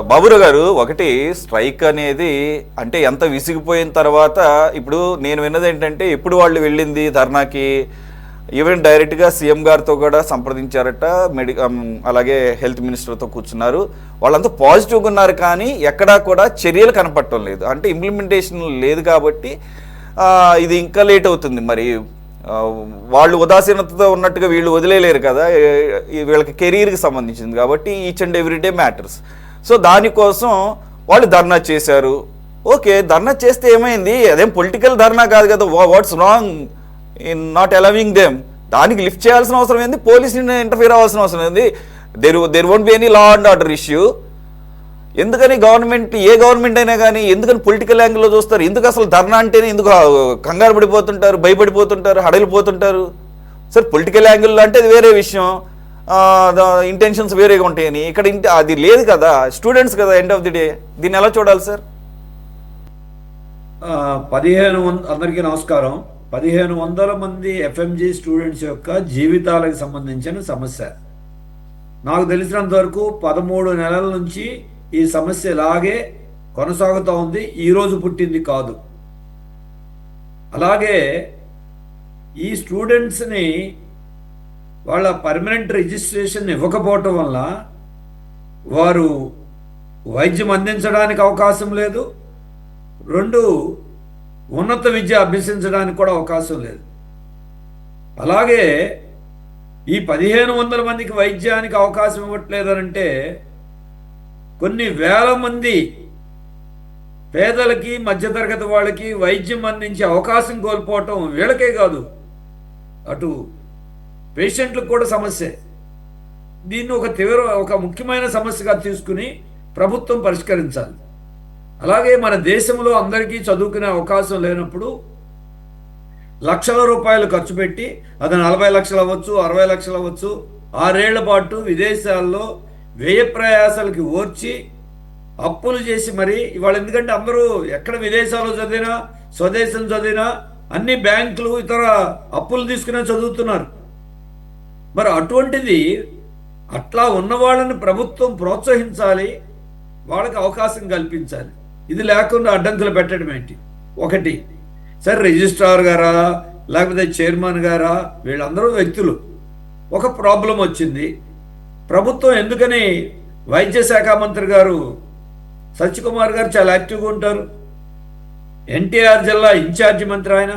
బాబురావు గారు, ఒకటి స్ట్రైక్ అనేది అంటే ఎంత విసిగిపోయిన తర్వాత ఇప్పుడు నేను విన్నది ఏంటంటే ఎప్పుడు వాళ్ళు వెళ్ళింది ధర్నాకి, ఈవెన్ డైరెక్ట్గా సీఎం గారితో కూడా సంప్రదించారట, అలాగే హెల్త్ మినిస్టర్తో కూర్చున్నారు. వాళ్ళంతా పాజిటివ్గా ఉన్నారు, కానీ ఎక్కడా కూడా చర్యలు కనపడటం లేదు. అంటే ఇంప్లిమెంటేషన్ లేదు కాబట్టి ఇది ఇంకా లేట్ అవుతుంది. మరి వాళ్ళు ఉదాసీనతతో ఉన్నట్టుగా వీళ్ళు వదిలేలేరు కదా, వీళ్ళకి కెరీర్కి సంబంధించింది కాబట్టి each and everyday matters. So దానికోసం వాళ్ళు ధర్నా చేశారు. ఓకే, ధర్నా చేస్తే ఏమైంది? అదేం పొలిటికల్ ధర్నా కాదు కదా. What's wrong in not allowing them? దానికి లిఫ్ట్ చేయాల్సిన అవసరం ఏంది? పోలీసుని ఇంటర్ఫియర్ అవ్వాల్సిన అవసరం ఏంది? There won't be any law and order issue. ఎందుకని ఏ గవర్నమెంట్ అయినా కానీ ఎందుకని పొలిటికల్ యాంగిల్లో చూస్తారు? ఎందుకు అసలు ధర్నా అంటేనే ఎందుకు కంగారు పడిపోతుంటారు, భయపడిపోతుంటారు, హడలిపోతుంటారు? సార్, పొలిటికల్ యాంగిల్లో అంటే అది వేరే విషయం, ఇంటెన్షన్స్ వేరేగా ఉంటాయని. ఇక్కడ అది లేదు కదా, స్టూడెంట్స్ కదా ఎండ్ ఆఫ్ ది డే. దీన్ని ఎలా చూడాలి సార్? అందరికీ నమస్కారం. 1500 మంది ఎఫ్ఎంజీ స్టూడెంట్స్ యొక్క జీవితాలకు సంబంధించిన సమస్య. నాకు తెలిసినంత వరకు 13 నెలల నుంచి ఈ సమస్య ఇలాగే కొనసాగుతూ ఉంది, ఈరోజు పుట్టింది కాదు. అలాగే ఈ స్టూడెంట్స్ని వాళ్ళ పర్మనెంట్ రిజిస్ట్రేషన్ ఇవ్వకపోవటం వల్ల వారు వైద్యం అందించడానికి అవకాశం లేదు, 2 ఉన్నత విద్య అభ్యసించడానికి కూడా అవకాశం లేదు. అలాగే ఈ 1500 మందికి వైద్యానికి అవకాశం ఇవ్వట్లేదనంటే కొన్ని వేల మంది పేదలకి, మధ్యతరగతి వాళ్ళకి వైద్యం అందించే అవకాశం కోల్పోవటం వీళ్ళకే కాదు, అటు పేషెంట్లకు కూడా సమస్య. దీన్ని ఒక ముఖ్యమైన సమస్యగా తీసుకుని ప్రభుత్వం పరిష్కరించాలి. అలాగే మన దేశంలో అందరికీ చదువుకునే అవకాశం లేనప్పుడు లక్షల రూపాయలు ఖర్చు పెట్టి, అది 40 లక్షలు అవ్వచ్చు, 60 లక్షలు అవ్వచ్చు, 6 ఏళ్ల పాటు విదేశాల్లో వ్యయ ప్రయాసాలకి ఓర్చి అప్పులు చేసి మరి ఇవాళ, ఎందుకంటే అందరూ ఎక్కడ విదేశాల్లో చదివినా స్వదేశం చదివినా అన్ని బ్యాంకులు ఇతర అప్పులు తీసుకునే చదువుతున్నారు. మరి అటువంటిది అట్లా ఉన్న వాళ్ళని ప్రభుత్వం ప్రోత్సహించాలి, వాళ్ళకి అవకాశం కల్పించాలి. ఇది లేకుండా అడ్డంకులు పెట్టడం ఏంటి? ఒకటి, సరే రిజిస్ట్రార్ గారా లేకపోతే చైర్మన్ గారా, వీళ్ళందరూ వ్యక్తులు. ఒక ప్రాబ్లం వచ్చింది, ప్రభుత్వం ఎందుకని వైద్య శాఖ మంత్రి గారు సత్యకుమార్ గారు చాలా యాక్టివ్గా ఉంటారు, ఎన్టీఆర్ జిల్లా ఇన్ఛార్జి మంత్రి ఆయన.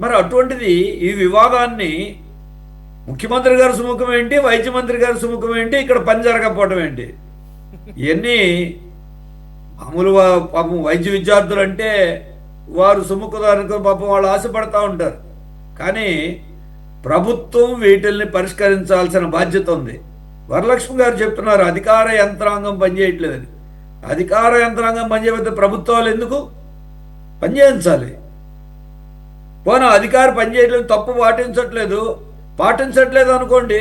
మరి అటువంటిది ఈ వివాదాన్ని ముఖ్యమంత్రి గారు సుముఖం ఏంటి, వైద్య మంత్రి గారు సుముఖం ఏంటి, ఇక్కడ పని జరగకపోవడం ఏంటి? ఇవన్నీ మామూలుగా పాపం వైద్య విద్యార్థులు అంటే వారు సుముఖదానికి పాపం వాళ్ళు ఆశపడతా ఉంటారు. కానీ ప్రభుత్వం వీటిల్ని పరిష్కరించాల్సిన బాధ్యత ఉంది. వరలక్ష్మి గారు చెప్తున్నారు అధికార యంత్రాంగం పనిచేయట్లేదని. అధికార యంత్రాంగం పనిచేయకపోతే ప్రభుత్వాలు ఎందుకు పనిచేయించాలి? పోనా అధికారి పనిచేయట్లేదు, తప్పు పాటించట్లేదు అనుకోండి,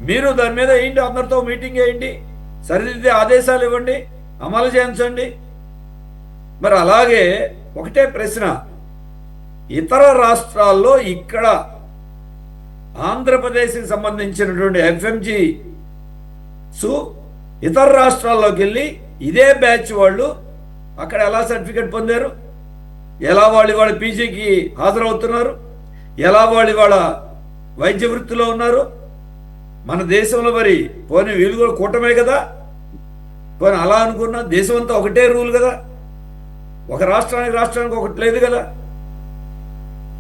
మీరు దాని మీద ఏంటి, అందరితో మీటింగ్ వేయండి, సరిదిద్దే ఆదేశాలు ఇవ్వండి, అమలు చేయించండి. మరి అలాగే ఒకటే ప్రశ్న, ఇతర రాష్ట్రాల్లో ఇక్కడ ఆంధ్రప్రదేశ్కి సంబంధించినటువంటి ఎఫ్ఎంజీస్ ఇతర రాష్ట్రాల్లోకి వెళ్ళి ఇదే బ్యాచ్ వాళ్ళు అక్కడ ఎలా సర్టిఫికెట్ పొందారు, ఎలా వాళ్ళ పీజీకి హాజరవుతున్నారు, ఎలా వాళ్ళ వైద్య వృత్తిలో ఉన్నారు? మన దేశంలో మరి పోనీ వీళ్ళు కూడా కూటమే కదా, పోనీ అలా అనుకున్నా దేశం అంతా ఒకటే రూల్ కదా, ఒక రాష్ట్రానికి ఒకటి లేదు కదా.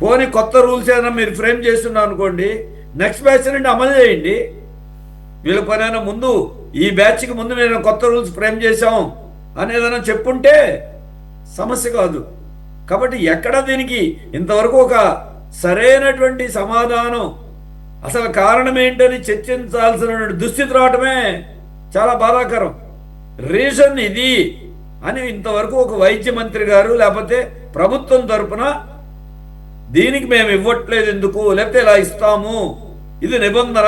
పోనీ కొత్త రూల్స్ ఏదైనా మీరు ఫ్రేమ్ చేస్తున్నారు అనుకోండి, నెక్స్ట్ బ్యాచ్ నుండి అమలు చేయండి. వీళ్ళ పనైనా ముందు ఈ బ్యాచ్కి ముందు మేము కొత్త రూల్స్ ఫ్రేమ్ చేసాం అని ఏదైనా చెప్పుంటే సమస్య కాదు. కాబట్టి ఎక్కడ దీనికి ఇంతవరకు ఒక సరైనటువంటి సమాధానం, అసలు కారణం ఏంటని చర్చించాల్సిన దుస్థితి రావటమే చాలా బాధాకరం. రీజన్ ఇది అని ఇంతవరకు ఒక వైద్య మంత్రి గారు లేకపోతే ప్రభుత్వం తరపున దీనికి మేము ఇవ్వట్లేదు ఎందుకు, లేకపోతే ఇలా ఇస్తాము, ఇది నిబంధన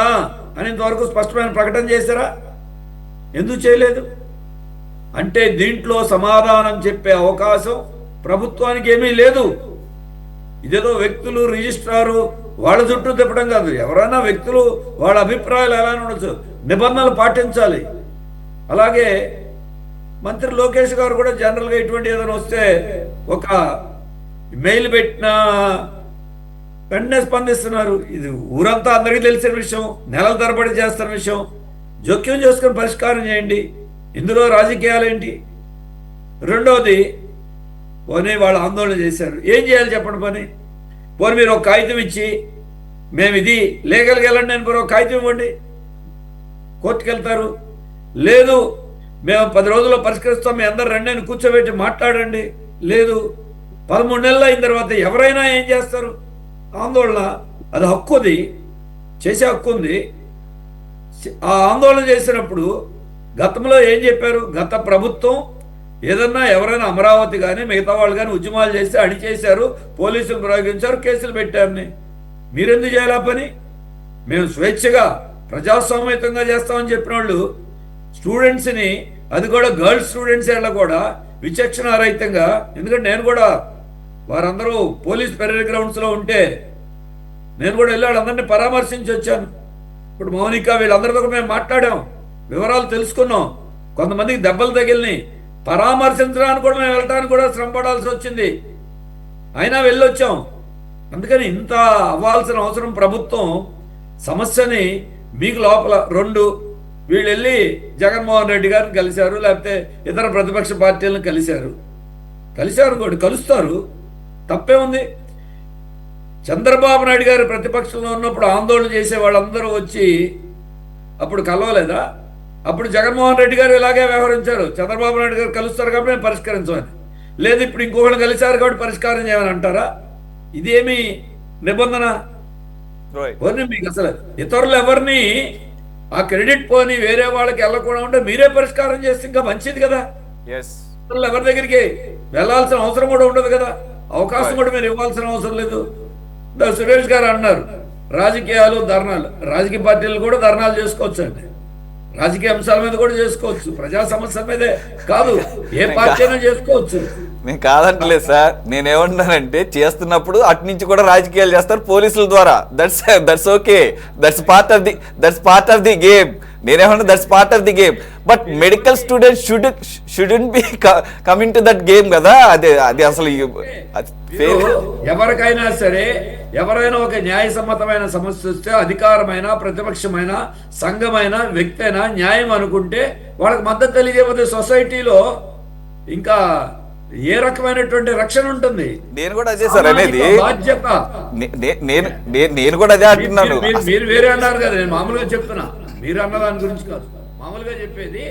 అని ఇంతవరకు స్పష్టమైన ప్రకటన చేశారా? ఎందుకు చేయలేదు? అంటే దీంట్లో సమాధానం చెప్పే అవకాశం ప్రభుత్వానికి ఏమీ లేదు. ఇదేదో వ్యక్తులు రిజిస్ట్రారు వాళ్ళ చుట్టూ తిప్పడం కాదు. ఎవరైనా వ్యక్తులు వాళ్ళ అభిప్రాయాలు ఎలా ఉండొచ్చు, నిబంధనలు పాటించాలి. అలాగే మంత్రి లోకేష్ గారు కూడా జనరల్గా ఇటువంటి ఏదైనా వస్తే ఒక మెయిల్ పెట్టిన వెంటనే స్పందిస్తున్నారు. ఇది ఊరంతా అందరికీ తెలిసిన విషయం, నెలల తరబడి చేస్తున్న విషయం. జోక్యం చేసుకుని పరిష్కారం చేయండి, ఇందులో రాజకీయాలు ఏంటి? రెండవది, పోనీ వాళ్ళు ఆందోళన చేశారు, ఏం చేయాలి చెప్పండి పని? పోనీ మీరు ఒక కాగితం ఇచ్చి మేము ఇది లీగల్కి వెళ్ళండి అని ఒక కాగితం ఇవ్వండి, కోర్టుకు వెళ్తారు. లేదు మేము 10 రోజుల్లో పరిష్కరిస్తాం, మీ అందరు రండి అని కూర్చోబెట్టి మాట్లాడండి. లేదు 13 నెలలు అయిన తర్వాత ఎవరైనా ఏం చేస్తారు? ఆందోళన, అది హక్కుది, చేసే హక్కు ఉంది. ఆ ఆందోళన చేసినప్పుడు గతంలో ఏం చెప్పారు? గత ప్రభుత్వం ఏదన్నా ఎవరైనా అమరావతి కానీ మిగతా వాళ్ళు కానీ ఉద్యమాలు చేస్తే అణిచేశారు, పోలీసులు ప్రయోగించారు, కేసులు పెట్టారని. మీరెందుకు చేయాలి ఆ పని? మేము స్వేచ్ఛగా ప్రజాస్వామ్యతంగా చేస్తామని చెప్పిన వాళ్ళు స్టూడెంట్స్ని, అది కూడా గర్ల్స్ స్టూడెంట్స్ వాళ్ళ కూడా విచక్షణారహితంగా, ఎందుకంటే నేను కూడా వారందరూ పోలీస్ పెరేడ్ గ్రౌండ్స్లో ఉంటే నేను కూడా వెళ్ళి వాళ్ళందరినీ పరామర్శించి వచ్చాను. ఇప్పుడు మౌనిక వీళ్ళందరితో మేము మాట్లాడాం, వివరాలు తెలుసుకున్నాం. కొంతమందికి దెబ్బలు తగిలినాయి, పరామర్శించడానికి కూడా మేము వెళ్ళడానికి కూడా శ్రమ పడాల్సి వచ్చింది, అయినా వెళ్ళొచ్చాం. అందుకని ఇంత అవ్వాల్సిన అవసరం ప్రభుత్వం సమస్యని మీకు లోపల వీళ్ళు వెళ్ళి జగన్మోహన్ రెడ్డి గారిని కలిశారు, లేకపోతే ఇతర ప్రతిపక్ష పార్టీలను కలిశారు కూడా కలుస్తారు, తప్పే ఉంది. చంద్రబాబు నాయుడు గారు ప్రతిపక్షంలో ఉన్నప్పుడు ఆందోళన చేసే వాళ్ళందరూ వచ్చి అప్పుడు కలవలేదా? అప్పుడు జగన్మోహన్ రెడ్డి గారు ఇలాగే వ్యవహరించారు, చంద్రబాబు నాయుడు గారు కలుస్తారు కాబట్టి మేము పరిష్కరించమని. లేదు ఇప్పుడు ఇంకొకళ్ళు కలిశారు కాబట్టి పరిష్కారం చేయమని అంటారా? ఇదేమి నిబంధన? పోనీ మీకు అసలు ఇతరులు ఎవరిని ఆ క్రెడిట్ పోని వేరే వాళ్ళకి వెళ్ళకుండా ఉంటే మీరే పరిష్కారం చేస్తే ఇంకా మంచిది కదా. ఇతరులు ఎవరి దగ్గరికి వెళ్ళాల్సిన అవసరం కూడా ఉండదు కదా, అవకాశం కూడా మీరు ఇవ్వాల్సిన అవసరం లేదు. సురేష్ గారు అన్నారు రాజకీయాలు ధర్నాలు, రాజకీయ పార్టీలు కూడా ధర్నాలు చేసుకోవచ్చు అండి, రాజకీయ అంశాల మీద కూడా చేసుకోవచ్చు, ప్రజా సమస్యల మీదే కాదు, ఏ పార్టీ అయినా చేసుకోవచ్చు. నేను కాదంటలేదు సార్, నేనేమంటున్నానంటే చేస్తున్నప్పుడు అటు నుంచి కూడా రాజకీయాలు చేస్తారు పోలీసుల ద్వారా, that's okay, that's part of the game. నేనేమన్నా that's part of the game, but medical students shouldn't be coming to that game కదా. అది అసలు ఎవరికైనా సరే, ఎవరైనా ఒక న్యాయసమ్మతమైన సమస్య వస్తే అధికారమైన, ప్రతిపక్షమైన, సంఘమైన, వ్యక్తి అయినా న్యాయం అనుకుంటే వాళ్ళకి మద్దతు తెలియజేయకపోతే సొసైటీలో ఇంకా ఏ రకమైనటువంటి రక్షణ ఉంటుంది? నేను కూడా అదే సార్ అనేది, బాధ్యత. నేను కూడా అదే అంటున్నాను. మీరు వేరే అన్నారు కదా, నేను మామూలుగా చెప్తున్నా, మీరు అన్న దాని గురించి కాదు, మామూలుగా చెప్పేది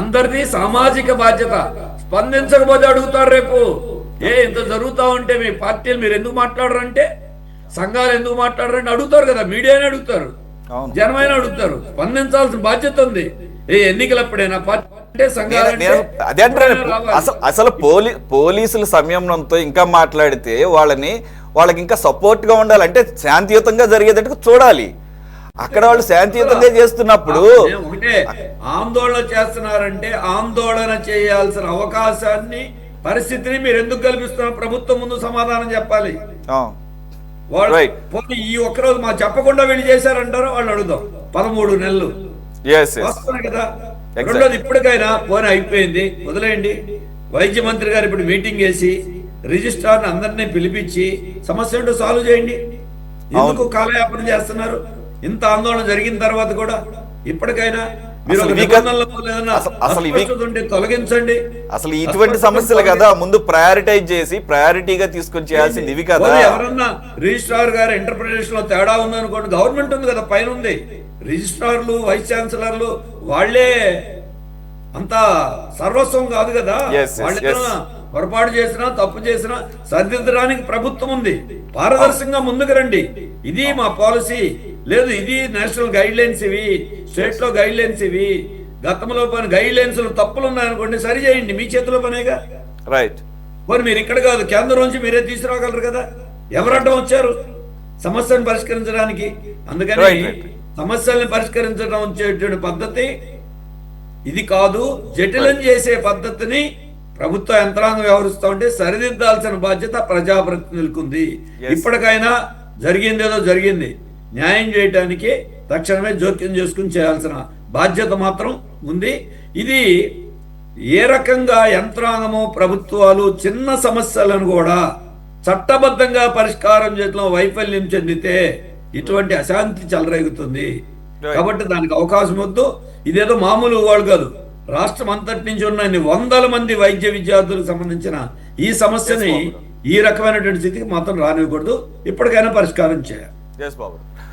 అందరిది సామాజిక బాధ్యత. స్పందించకపోతే అడుగుతారు రేపు, ఇంత జరుగుతా ఉంటే మీ పార్టీలు మీరు ఎందుకు మాట్లాడరంటే, సంఘాలు ఎందుకు మాట్లాడరంటే అడుగుతారు కదా, మీడియానే అడుగుతారు, జనమైన అడుగుతారు. స్పందించాల్సిన బాధ్యత ఉంది. ఎన్నికలప్పుడైనా అంటే అదే అంటారు. అసలు పోలీసుల సంయమనంతో ఇంకా మాట్లాడితే వాళ్ళకి ఇంకా సపోర్ట్ గా ఉండాలంటే శాంతియుతంగా జరిగేటట్టు చూడాలి. అక్కడ వాళ్ళు శాంతియుతంగా చేస్తున్నప్పుడు ఒకటే ఆందోళన చేస్తున్నారంటే ఆందోళన చేయాల్సిన అవకాశాన్ని, పరిస్థితిని మీరు ఎందుకు కల్పిస్తున్నారు? ప్రభుత్వం ముందు సమాధానం చెప్పాలి. వాళ్ళు ఈ ఒక్కరోజు మా చెప్పకుండా వీళ్ళు చేశారంటారో వాళ్ళు అడుగుదాం. 13 నెలలు వస్తున్నాయి కదా. రెండోది, ఇప్పటికైనా పోనీ అయిపోయింది, వదిలేయండి. వైద్య మంత్రి గారు ఇప్పుడు మీటింగ్ వేసి రిజిస్ట్రార్ని అందరినీ పిలిపించి సమస్య ఏంటో సాల్వ్ చేయండి. ఎందుకు కాలయాపన చేస్తున్నారు? ఇంత ఆందోళన జరిగిన తర్వాత కూడా ఇప్పటికైనా తొలగించండి. అసలు ఇటువంటి సమస్యలు కదా ముందు ప్రయారిటైజ్ చేసి ప్రయారిటీగా తీసుకొని చేయాల్సింది ఇవి కదా. ఎవరన్నా రిజిస్ట్రార్ గారు ఇంటర్ప్రిటేషన్ లో తేడా ఉందనుకోండి, గవర్నమెంట్ ఉంది కదా, పైన ఉంది. రిజిస్ట్రార్లు, వైస్ ఛాన్సలర్లు వాళ్ళే అంత సర్వస్వం కాదు కదా. వాళ్ళేదైనా పొరపాటు చేసినా, తప్పు చేసినా సరిదిద్దడానికి ప్రభుత్వం ఉంది. పారదర్శకంగా ముందుకు రండి. ఇది మా పాలసీ, లేదు ఇది నేషనల్ గైడ్ లైన్స్, ఇవి స్టేట్ లో గైడ్ లైన్స్, ఇవి గతంలో పని గైడ్ లైన్స్ తప్పులు ఉన్నాయనుకోండి, సరి చేయండి, మీ చేతిలో పనేగా. రైట్. మరి మీరు ఇక్కడ కాదు, కేంద్రం నుంచి మీరే తీసుకురాగలరు కదా. ఎవరడ్డం వచ్చారు సమస్యను పరిష్కరించడానికి? అందుకని సమస్యల్ని పరిష్కరించడం వచ్చేటువంటి పద్ధతి ఇది కాదు. జటిలం చేసే పద్ధతిని ప్రభుత్వ యంత్రాంగం వ్యవహరిస్తూ ఉంటే సరిదిద్దాల్సిన బాధ్యత ప్రజాప్రతినిధులకు ఉంది. ఇప్పటికైనా జరిగిందేదో జరిగింది, న్యాయం చేయడానికి తక్షణమే జోక్యం చేసుకుని చేయాల్సిన బాధ్యత మాత్రం ఉంది. ఇది ఏ రకంగా యంత్రాంగము ప్రభుత్వాలు చిన్న సమస్యలను కూడా చట్టబద్ధంగా పరిష్కారం చేయడంలో వైఫల్యం చెందితే ఇటువంటి అశాంతి చెలరేగుతుంది. కాబట్టి దానికి అవకాశం వద్దు. ఇదేదో మామూలు వాళ్ళు కాదు, రాష్ట్రం అంతటి నుంచి ఉన్న ఇన్ని వందల మంది వైద్య విద్యార్థులకు సంబంధించిన ఈ సమస్యని ఈ రకమైనటువంటి స్థితికి మాత్రం రానివ్వకూడదు. ఇప్పటికైనా పరిష్కారం చేయాలి.